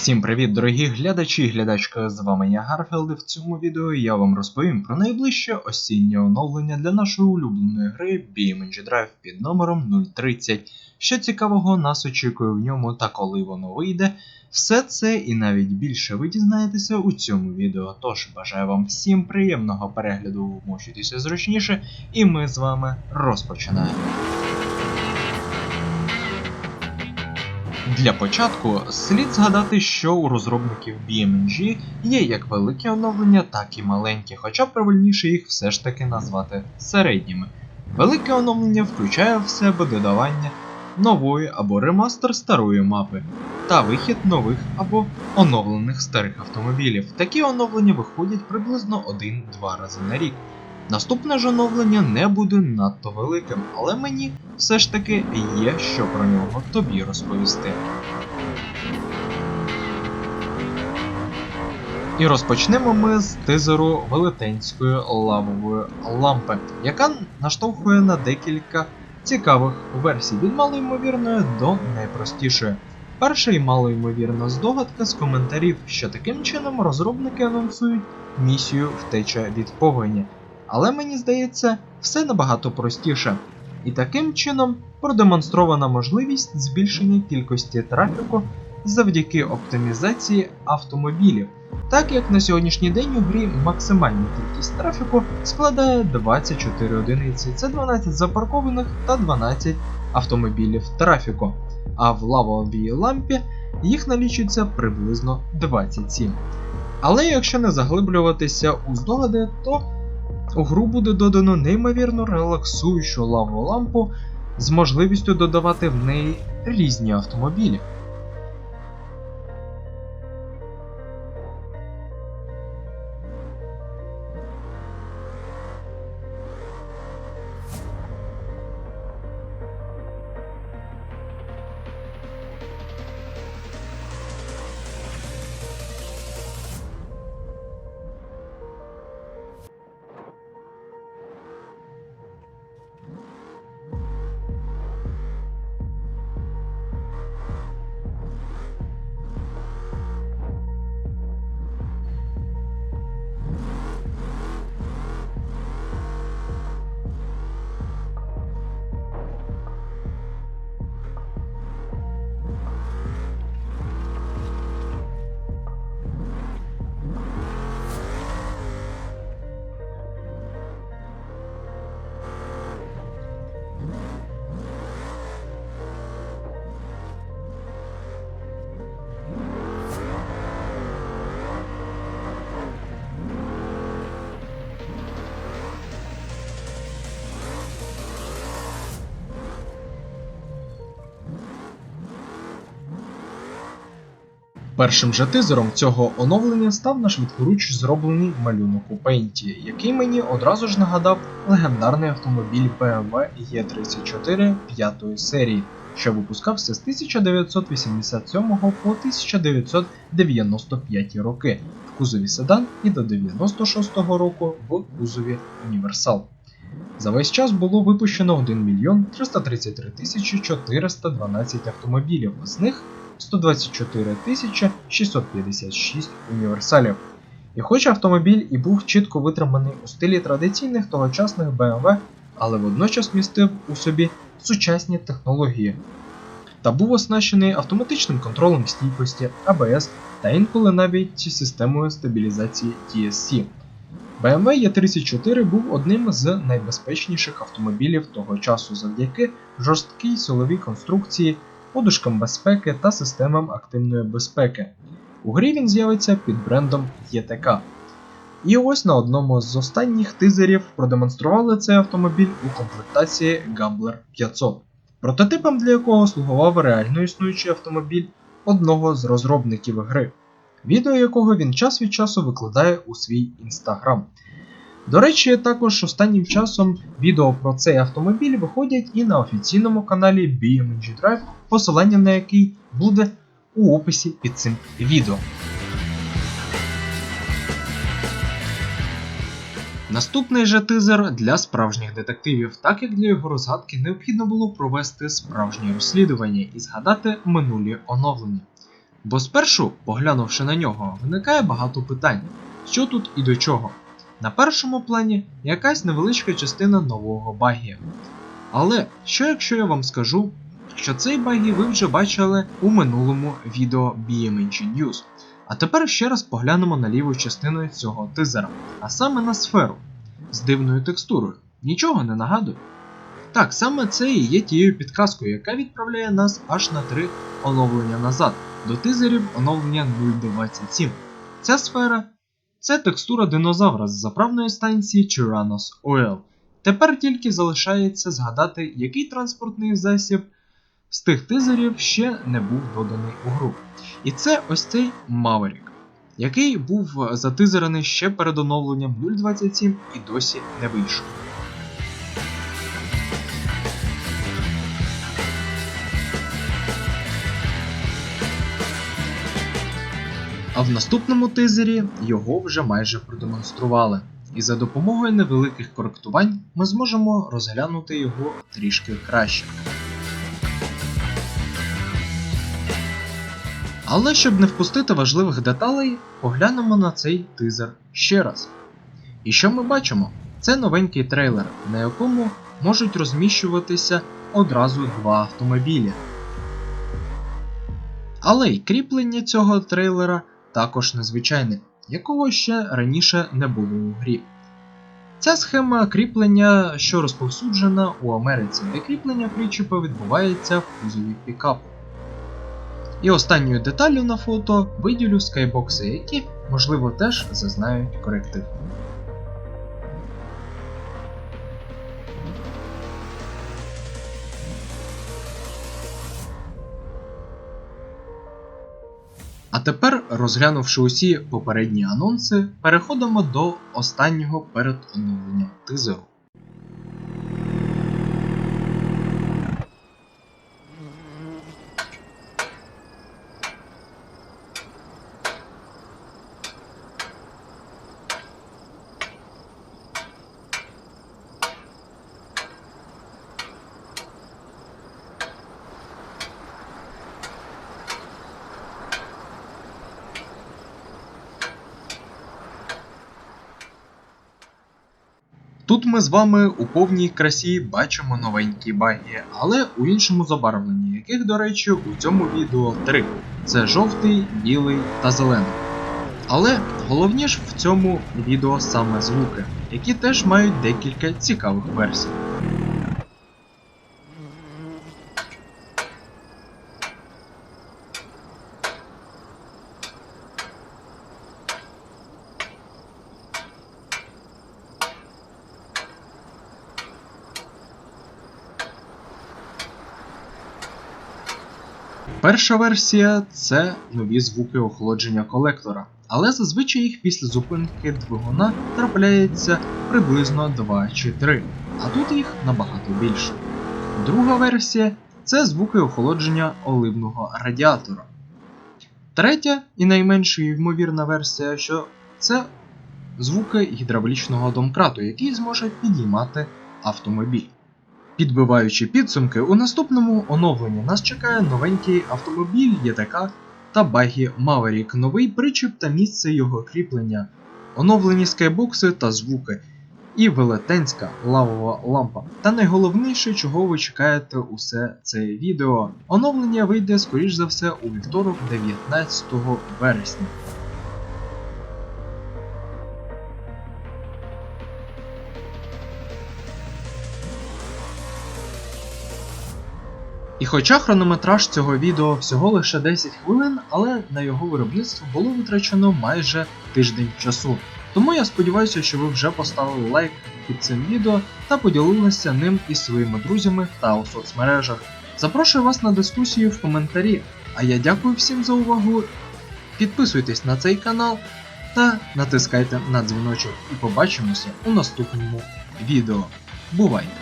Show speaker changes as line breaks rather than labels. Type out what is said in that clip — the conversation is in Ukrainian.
Всім привіт, дорогі глядачі і глядачки, з вами я Гарфілд, і в цьому відео я вам розповім про найближче осіннє оновлення для нашої улюбленої гри BeamNG Drive під номером 030. Що цікавого нас очікує в ньому та коли воно вийде, все це і навіть більше ви дізнаєтеся у цьому відео. Тож бажаю вам всім приємного перегляду, вмощуйтеся зручніше, і ми з вами розпочинаємо. Для початку слід згадати, що у розробників BeamNG є як великі оновлення, так і маленькі, хоча правильніше їх все ж таки назвати середніми. Велике оновлення включає в себе додавання нової або ремастер старої мапи та вихід нових або оновлених старих автомобілів. Такі оновлення виходять приблизно 1-2 рази на рік. Наступне ж оновлення не буде надто великим, але мені все ж таки є що про нього тобі розповісти. І розпочнемо ми з тизеру велетенської лавової лампи, яка наштовхує на декілька цікавих версій, від малоймовірної до найпростішої. Перша і малоймовірна здогадка з коментарів, що таким чином розробники анонсують місію втеча від погоні. Але мені здається, все набагато простіше. І таким чином продемонстрована можливість збільшення кількості трафіку завдяки оптимізації автомобілів. Так як на сьогоднішній день у грі максимальна кількість трафіку складає 24 одиниці, це 12 запаркованих та 12 автомобілів трафіку. А в лавовій лампі їх налічується приблизно 27. Але якщо не заглиблюватися у здогади, то у гру буде додано неймовірно релаксуючу лавову лампу з можливістю додавати в неї різні автомобілі. Першим же тизером цього оновлення став на швидкоруч зроблений малюнок у Paint, який мені одразу ж нагадав легендарний автомобіль BMW E34 5-ї серії, що випускався з 1987 по 1995 роки в кузові седан і до 96-го року в кузові універсал. За весь час було випущено 1 333 412 автомобілів, з них 124 656 універсалів. І хоч автомобіль і був чітко витриманий у стилі традиційних тогочасних BMW, але водночас містив у собі сучасні технології та був оснащений автоматичним контролем стійкості, ABS та інколи навіть системою стабілізації TSC. BMW E34 був одним з найбезпечніших автомобілів того часу завдяки жорсткій силовій конструкції, подушкам безпеки та системам активної безпеки. У грі він з'явиться під брендом ETK. І ось на одному з останніх тизерів продемонстрували цей автомобіль у комплектації Gambler 500, прототипом для якого слугував реально існуючий автомобіль одного з розробників гри, відео якого він час від часу викладає у свій інстаграм. До речі, також останнім часом відео про цей автомобіль виходять і на офіційному каналі BeamNG Drive, посилання на який буде у описі під цим відео. Наступний же тизер для справжніх детективів, так як для його розгадки необхідно було провести справжнє розслідування і згадати минулі оновлення. Бо спершу, поглянувши на нього, виникає багато питань, що тут і до чого. На першому плані якась невеличка частина нового багі. Але що якщо я вам скажу, що цей багі ви вже бачили у минулому відео BMG News. А тепер ще раз поглянемо на ліву частину цього тизера, а саме на сферу з дивною текстурою. Нічого не нагадує? Так, саме це і є тією підказкою, яка відправляє нас аж на 3 оновлення назад, до тизерів оновлення 0.27. Ця сфера – це текстура динозавра з заправної станції Tyrannos OL. Тепер тільки залишається згадати, який транспортний засіб з тих тизерів ще не був доданий у гру. І це ось цей Maverick, який був затизерений ще перед оновленням 0.27 і досі не вийшов. А в наступному тизері його вже майже продемонстрували. І за допомогою невеликих коректувань ми зможемо розглянути його трішки краще. Але щоб не впустити важливих деталей, поглянемо на цей тизер ще раз. І що ми бачимо? Це новенький трейлер, на якому можуть розміщуватися одразу 2 автомобілі. Але й кріплення цього трейлера також незвичайне, якого ще раніше не було у грі. Ця схема кріплення, що розповсюджена у Америці, де кріплення причіпа відбувається в кузові пікапу. І останньою деталлю на фото виділю скайбокси, які, можливо, теж зазнають коректив. А тепер, розглянувши усі попередні анонси, переходимо до останнього перед оновленням тизеру. Тут ми з вами у повній красі бачимо новенькі баги, але у іншому забарвленні, яких, до речі, у цьому відео 3. Це жовтий, білий та зелений. Але головні ж в цьому відео саме звуки, які теж мають декілька цікавих версій. Перша версія – це нові звуки охолодження колектора, але зазвичай їх після зупинки двигуна трапляється приблизно 2 чи 3, а тут їх набагато більше. Друга версія – це звуки охолодження оливного радіатора. Третя і найменш ймовірна версія, що це звуки гідравлічного домкрату, який зможе підіймати автомобіль. Підбиваючи підсумки, у наступному оновленні нас чекає новенький автомобіль ЄТК та багі Maverick, новий причіп та місце його кріплення, оновлені скайбокси та звуки, і велетенська лавова лампа. Та найголовніше, чого ви чекаєте усе це відео, оновлення вийде скоріш за все у вівторок 19 вересня. І хоча хронометраж цього відео всього лише 10 хвилин, але на його виробництво було витрачено майже тиждень часу. Тому я сподіваюся, що ви вже поставили лайк під цим відео та поділилися ним із своїми друзями та у соцмережах. Запрошую вас на дискусію в коментарі, а я дякую всім за увагу, підписуйтесь на цей канал та натискайте на дзвіночок і побачимося у наступному відео. Бувайте!